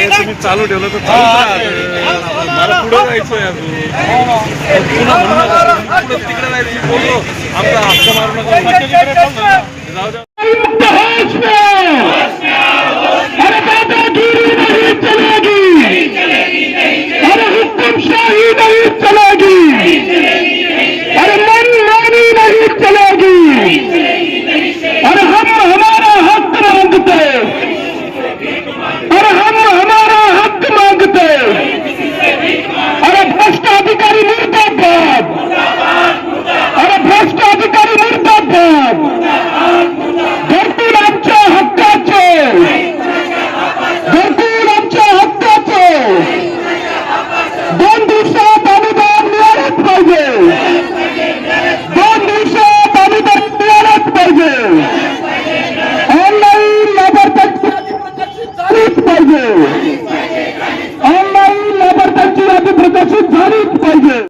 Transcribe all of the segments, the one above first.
तुम्ही चालू ठेवलं तर मला पुढे जायचंय अजून तिकडे जायचं बोललो आमचा हक्क मारू नका जाऊ द्या। अरे दादागिरी नहीं चलेगी, अरे हुक्मशाही नहीं चलेगी, अरे मनमानी नहीं चलेगी, अरे हम हमारा हक मांगते, अरे हम हमारा हक मांगते, अरे भ्रष्टाधिकारी मुर्दाबाद, अरे भ्रष्टाधिकारी मुर्दाबाद। घरकुल आमच्या हक्काचे, घरकुल आमच्या हक्काचे, 2 दिवसात अनुदान मिळालंच पाहिजे, 2 दिवसात अनुदान मिळालंच पाहिजे, ऑनलाईन लाभार्थ्यांची यादी प्रकाशित झालीच पाहिजे, ऑनलाईन लाभार्थ्यांची यादी प्रकाशित झालीच पाहिजे।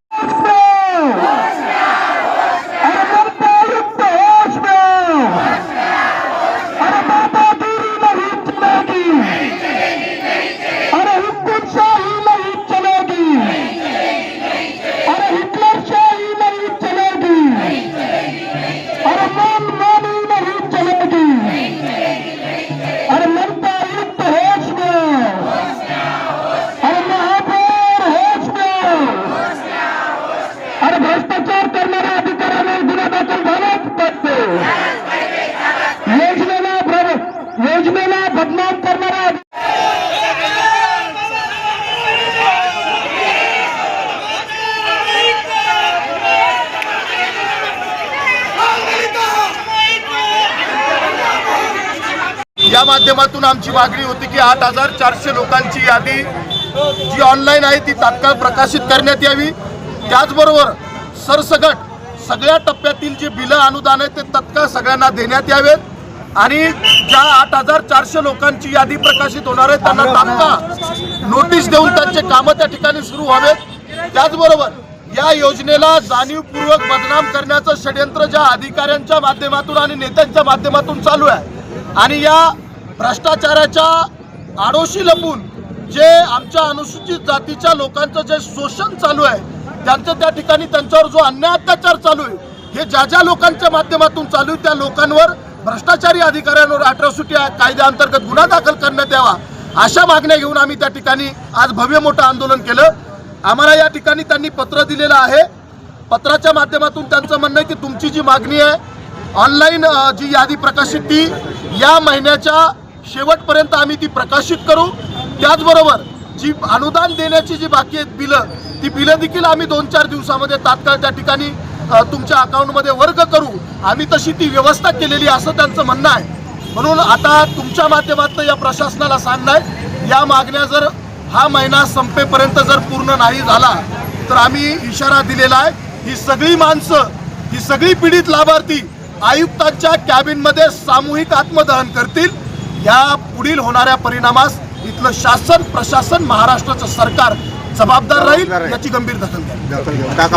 भ्रष्टाचार करणाऱ्या अधिकाऱ्यांवर गुन्हा दाखल झालाच पाहिजे। योजनेला बदनाम करणारा या माध्यमातून आमची मागणी होती की 8,400 लोकांची यादी जी ऑनलाईन आहे ती तात्काळ प्रकाशित करण्यात यावी। त्याचबरोबर सरसकट सगळ्या टप्प्यातील जे बिलं अनुदान आहे ते तत्काळ सगळ्यांना देण्यात यावेत आणि ज्या 8,400 लोकांची यादी प्रकाशित होणार आहे त्यांना तात्काळ नोटीस देऊन त्यांचे कामं त्या ठिकाणी सुरू व्हावेत। त्याचबरोबर या योजनेला जाणीवपूर्वक बदनाम करण्याचं षडयंत्र ज्या अधिकाऱ्यांच्या माध्यमातून आणि नेत्यांच्या माध्यमातून चालू आहे आणि या भ्रष्टाचाराच्या आडोशी लपून जे आमच्या अनुसूचित जातीच्या लोकांचं जे शोषण चालू आहे त्यांचं त्या ठिकाणी त्यांच्यावर जो अन्याय अत्याचार चालू आहे हे ज्या लोकांच्या माध्यमातून चालू आहे त्या लोकांवर भ्रष्टाचारी अधिकाऱ्यांवर अॅट्रॉसिटी कायद्याअंतर्गत गुन्हा दाखल करण्यात यावा अशा मागण्या घेऊन आम्ही त्या ठिकाणी आज भव्य मोठं आंदोलन केलं। आम्हाला या ठिकाणी त्यांनी पत्र दिलेलं आहे। पत्राच्या माध्यमातून त्यांचं म्हणणं आहे की तुमची जी मागणी आहे ऑनलाईन जी यादी प्रकाशित ती या महिन्याच्या शेवटपर्यंत आम्ही ती प्रकाशित करू। त्याचबरोबर जी अनुदान देण्याची जी बाकी आहेत बिलं ती बिलं देखील आम्ही 2-4 दिवसामध्ये तात्काळ त्या ठिकाणी तुमच्या अकाउंटमध्ये वर्ग करू। आम्ही तशी ती व्यवस्था केलेली असं त्यांचं म्हणणं आहे। म्हणून आता तुमच्या माध्यमातून या प्रशासनाला सांगणं आहे या मागण्या जर हा महिना संपेपर्यंत जर पूर्ण नाही झाला तर आम्ही इशारा दिलेला आहे ही सगळी माणसं ही सगळी पीडित लाभार्थी आयुक्तांच्या कॅबिनमध्ये सामूहिक आत्मदहन करतील। या पुढील होणाऱ्या परिणामास इथलं शासन प्रशासन महाराष्ट्राचं सरकार जबाबदार राहील याची गंभीर दखल घ्या।